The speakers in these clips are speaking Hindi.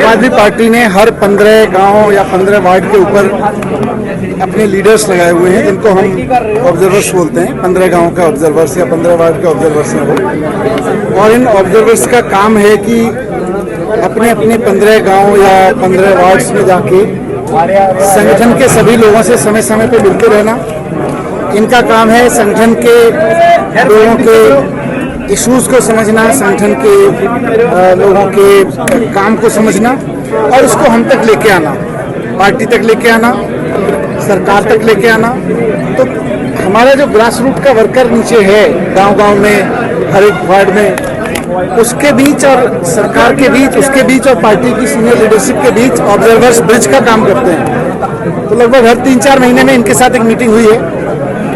आम आदमी पार्टी ने हर 15 गांव या 15 वार्ड के ऊपर अपने लीडर्स लगाए हुए हैं, जिनको हम ऑब्जर्वर्स बोलते हैं। 15 गांव का ऑब्जर्वर्स या 15 वार्ड के ऑब्जर्वर्स हैं वो। और इन ऑब्जर्वर्स का काम है कि अपने अपने 15 गांव या 15 वार्ड्स में जाके संगठन के सभी लोगों से समय समय पर मिलते रहना। इनका काम है संगठन के लोगों के इश्यूज को समझना, संगठन के लोगों के काम को समझना और उसको हम तक लेके आना, पार्टी तक लेके आना, सरकार तक लेके आना। तो हमारा जो ग्रास रूट का वर्कर नीचे है, गांव-गांव में, हर एक वार्ड में, उसके बीच और सरकार के बीच, उसके बीच और पार्टी की सीनियर लीडरशिप के बीच ऑब्जर्वर्स ब्रिज का काम करते हैं। तो लगभग हर 3-4 महीने में इनके साथ एक मीटिंग हुई है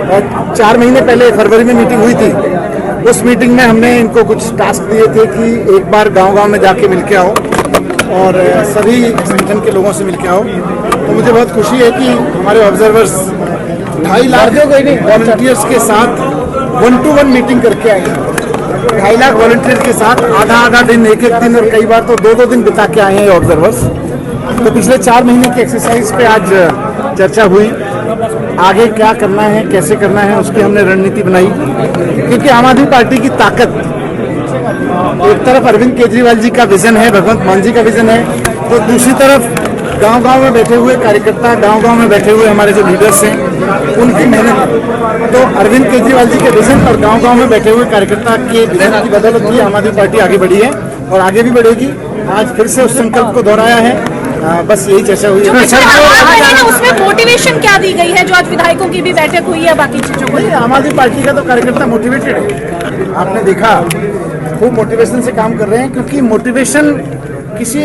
और 4 महीने पहले फरवरी में मीटिंग हुई थी। उस मीटिंग में हमने इनको कुछ टास्क दिए थे कि एक बार गांव-गांव में जाके मिलके आओ और सभी संगठन के लोगों से मिलके आओ। तो मुझे बहुत खुशी है कि हमारे ऑब्जर्वर्स 2.5 लाख वॉलंटियर्स के साथ 1-to-1 मीटिंग करके आए हैं। 2.5 लाख वॉलंटियर के साथ आधा दिन, एक दिन और कई बार तो 2-2 दिन बिता के आए हैं ऑब्जर्वर्स। तो पिछले 4 महीने की एक्सरसाइज पे आज चर्चा हुई। आगे क्या करना है, कैसे करना है, उसकी हमने रणनीति बनाई। क्योंकि आम आदमी पार्टी की ताकत एक तरफ अरविंद केजरीवाल जी का विजन है, भगवंत मान जी का विजन है, तो दूसरी तरफ गांव-गांव में बैठे हुए कार्यकर्ता, गांव-गांव में बैठे हुए हमारे जो लीडर्स हैं, उनकी मेहनत। तो अरविंद केजरीवाल जी के विजन और गांव-गांव में बैठे हुए कार्यकर्ता के विजन की बदौलत ही आम आदमी पार्टी आगे बढ़ी है और आगे भी बढ़ेगी। आज फिर से उस संकल्प को दोहराया है। बस यही चर्चा हुई है। उसमें मोटिवेशन क्या दी गई है जो आज विधायकों की भी बैठक हुई है, बाकी चीजों को? आम आदमी पार्टी का तो कार्यकर्ता मोटिवेटेड है। आपने देखा खूब मोटिवेशन से काम कर रहे हैं, क्योंकि मोटिवेशन किसी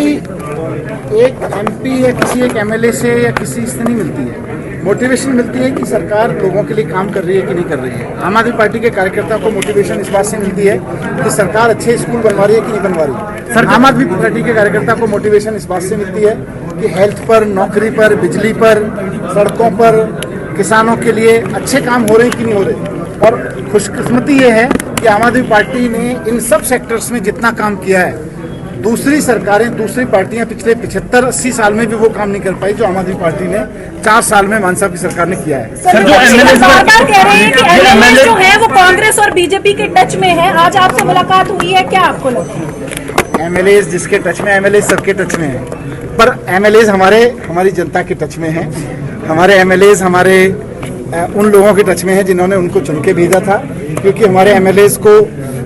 एक एमपी या किसी एक एमएलए से या किसी से नहीं मिलती है। मोटिवेशन मिलती है कि सरकार लोगों के लिए काम कर रही है कि नहीं कर रही है। आम आदमी पार्टी के कार्यकर्ता को मोटिवेशन इस बात से मिलती है कि सरकार अच्छे स्कूल बनवा रही है कि नहीं बनवा रही। आम आदमी पार्टी के कार्यकर्ता को मोटिवेशन इस बात से मिलती है कि हेल्थ पर, नौकरी पर, बिजली पर, सड़कों पर, किसानों के लिए अच्छे काम हो रहे हैं कि नहीं हो रहे। और खुशकिस्मती ये है कि आम आदमी पार्टी ने इन सब सेक्टर्स में जितना काम किया है, दूसरी सरकारें, दूसरी पार्टियां पिछले 75-80 साल में भी वो काम नहीं कर पाई जो आम आदमी पार्टी ने 4 साल में मान साहब की सरकार ने किया है। सर, जो बार कह रहे हैं कि एमएलए जो है वो कांग्रेस और बीजेपी के टच में है, आज आपसे मुलाकात हुई है, क्या आपको लगता है? एमएलए जिसके टच में, एमएलए सबके टच में है, पर एमएलए हमारी जनता के टच में है। हमारे एमएलए हमारे उन लोगों के टच में है जिन्होंने उनको चुन के भेजा था। क्योंकि हमारे एमएलए को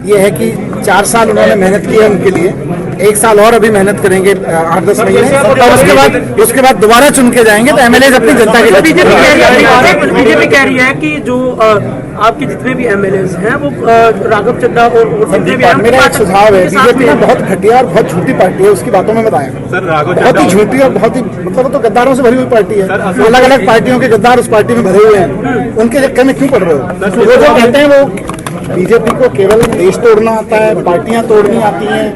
ये है कि 4 साल उन्होंने मेहनत की है उनके लिए, 1 साल और अभी मेहनत करेंगे 8-10 महीने, और उसके बाद दोबारा चुन के जाएंगे। तो एमएलए अपनी जनता के बीजेपी कह रही है कि जो आपके जितने भी एमएलए हैं वो राघव चड्ढा और मेरा एक सुझाव है, बीजेपी ना बहुत घटिया और बहुत झूठी पार्टी है, उसकी बातों में बताया बहुत ही झूठी और बहुत ही मतलब तो गद्दारों से भरी हुई पार्टी है। अलग अलग पार्टियों के गद्दार उस पार्टी में भरे हुए हैं, उनके चक्कर में क्यों पड़ रहे हो? वो जो कहते हैं वो बीजेपी को केवल देश तोड़ना आता है, पार्टियां तोड़नी आती हैं,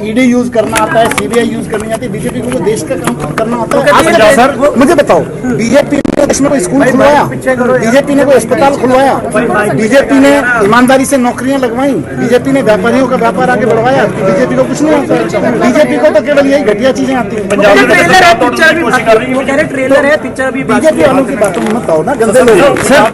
ईडी यूज करना आता है, सीबीआई यूज करनी आती है। बीजेपी को देश का काम करना आता है। सर मुझे बताओ, बीजेपी ने देश में कोई स्कूल खुलवाया? बीजेपी ने कोई अस्पताल खुलवाया? बीजेपी ने ईमानदारी से नौकरियां लगवाई? बीजेपी ने व्यापारियों का व्यापार आगे बढ़वाया? बीजेपी को कुछ नहीं आता। बीजेपी को तो केवल यही घटिया चीजें आती हैं। ट्रेलर है, पिक्चर भी बीजेपी वालों की बातों में मत आओ ना, गंदे लोग।